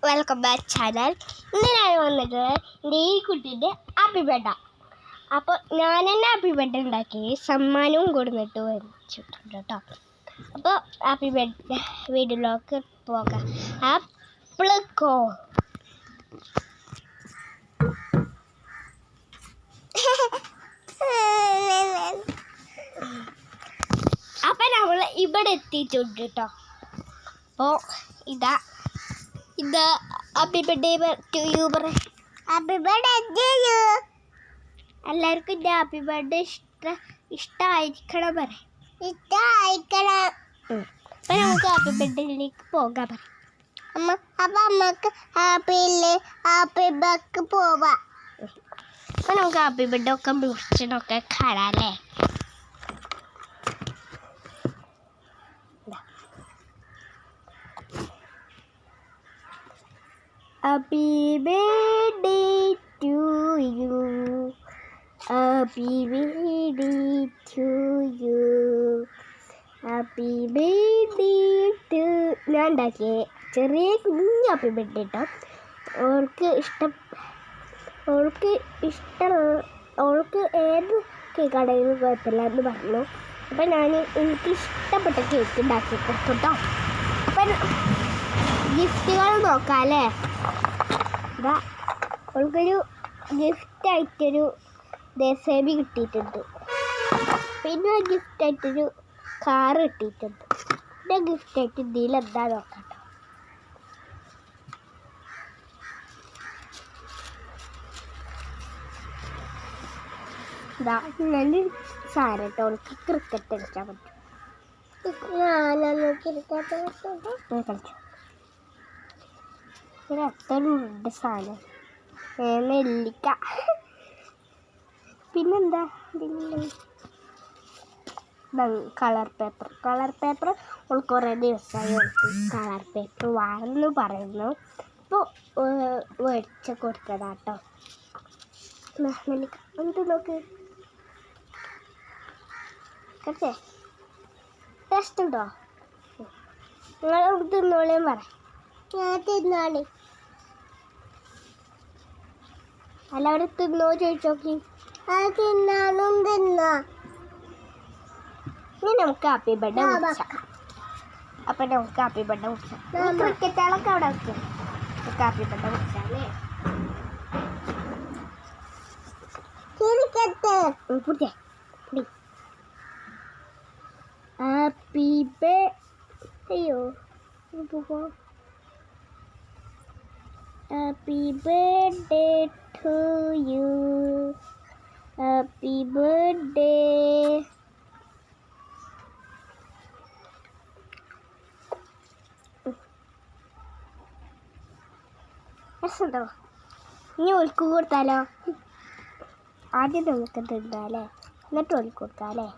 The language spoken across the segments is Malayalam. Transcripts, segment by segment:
Welcome back channel. ഇന്ന് ഞാൻ വന്നിട്ടുള്ളത് എൻ്റെ ഈ കുട്ടീൻ്റെ ഹാപ്പി ബർത്ത്ഡേ. അപ്പോൾ ഞാൻ തന്നെ ഹാപ്പി ബർത്ത്ഡേ ഉണ്ടാക്കി സമ്മാനവും കൊടുത്തിട്ട് വെച്ചിട്ടുണ്ട് കേട്ടോ. അപ്പോൾ ഹാപ്പി ബർത്ത്ഡേ വീഡിയോയിലേക്ക് പോകാം. ആപ്പിളക്കോ അപ്പം നമ്മൾ ഇവിടെ എത്തിയിട്ടുണ്ട് കേട്ടോ. അപ്പോൾ ഇതാ ഹാപ്പി ബർത്ത്ഡേ ടു യു പറ. Happy birthday to you. എല്ലാവർക്കും എൻ്റെ ഹാപ്പി ബർത്ത്ഡേ ഇഷ്ടമായിരിക്കണം പറ. ഇഷ്ടമായിരിക്കണം. അപ്പം നമുക്ക് ഹാപ്പി ബർത്ത്ഡേയിലേക്ക് പോകാം പറ. അപ്പം നമുക്ക് ഹാപ്പി ബർത്ത്ഡേ പോവാം. അപ്പം നമുക്ക് ഹാപ്പി ബർത്ത്ഡേ ഒക്കെ മുറിച്ചിട്ടൊക്കെ കാണാം അല്ലേ. Happy birthday to you. Happy birthday to you. Happy birthday to ഞാൻ ഉണ്ടാക്കിയ ചെറിയ കുഞ്ഞു ഹാപ്പി ബർത്ത്ഡേ കേട്ടോ. അവൾക്ക് ഏത് കേക്കാണെങ്കിലും കുഴപ്പമില്ല എന്ന് പറഞ്ഞു. അപ്പം എനിക്ക് ഇഷ്ടപ്പെട്ട കേക്ക് ഉണ്ടാക്കി കൊടുത്തു കേട്ടോ. അപ്പം ഗിഫ്റ്റുകൾ നോക്കാം അല്ലേ. ഇതാ അവൾക്കൊരു ഗിഫ്റ്റായിട്ടൊരു ദേശേബി കിട്ടിയിട്ടുണ്ട്. പിന്നെ ഗിഫ്റ്റായിട്ടൊരു കാറ് കിട്ടിയിട്ടുണ്ട്. പിന്നെ ഗിഫ്റ്റായിട്ട് ഇതിലെന്താ നോക്കാം കേട്ടോ. ഇതാ നല്ലൊരു സാധനം കേട്ടോ. അവൾക്ക് ക്രിക്കറ്റ് കളിക്കാൻ പറ്റും. കളിച്ചു അത്രയുണ്ട് സാധനം. നെല്ലിക്ക. പിന്നെന്താ കളർ പേപ്പർ അവൾ കുറേ ദിവസമായി കളർ പേപ്പർ വേണമെന്ന് പറയുന്നു. അപ്പോൾ മേടിച്ച് കൊടുത്തതാട്ടോ. നെല്ലിക്ക എന്ത് നോക്ക് കേട്ടേ. ടേസ്റ്റ് ഉണ്ടോ? നിങ്ങൾ തിന്നോളേം പറ. ഞാൻ തിന്നാളി. എല്ലാവരും തിന്നോ ചോദിച്ചോക്കി. തിന്നാലും തിന്നാ. ഇനി നമുക്ക് ഹാപ്പി ബർത്ത്ഡേ കുറിച്ചാം. അപ്പം നമുക്ക് ഹാപ്പി ബർത്ത്ഡേ കുറിച്ചാം. ക്രിക്കറ്റുകളൊക്കെ അവിടെ വെക്കാം. നമുക്ക് ഹാപ്പി ബർത്ത്ഡേ കുറിച്ചാലേ. ഹാപ്പി അയ്യോ Happy birthday to you. Happy birthday. രസമുണ്ടോ? ഇനി ഒൽക്ക് കൊടുത്താലോ? ആദ്യം നമുക്ക് തിന്നാലേ, എന്നിട്ട് ഒൽക്ക് കൊടുത്താലേ.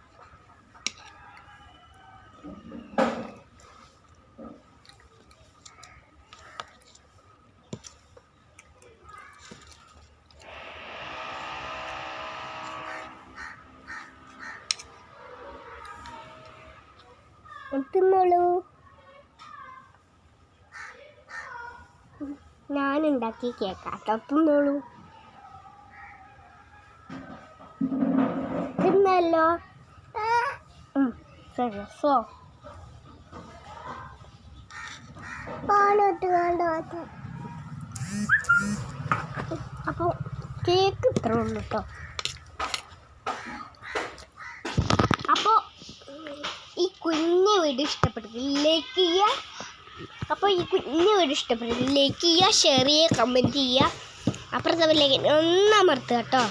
തിന്നോളൂ. ഞാനുണ്ടാക്കി കേക്കാട്ടോ. തിന്നോളൂ. തിന്നല്ലോ. ശരി. അപ്പോൾ കേക്ക് ഇത്ര ഉള്ളൂ കേട്ടോ. അപ്പോൾ ഈ കുഞ്ഞു വീഡിയോ ഇഷ്ടപ്പെട്ടെങ്കിൽ ലൈക്ക് ചെയ്യുക. അപ്പോൾ ഈ കുഞ്ഞു വീഡിയോ ഇഷ്ടപ്പെട്ടെങ്കിൽ ലൈക്ക് ചെയ്യുക, ഷെയർ ചെയ്യുക, കമൻറ്റ് ചെയ്യുക. അപ്പുറത്തെ ബെല്ലൈക്കൻ ഒന്ന് അമർത്തുക കേട്ടോ.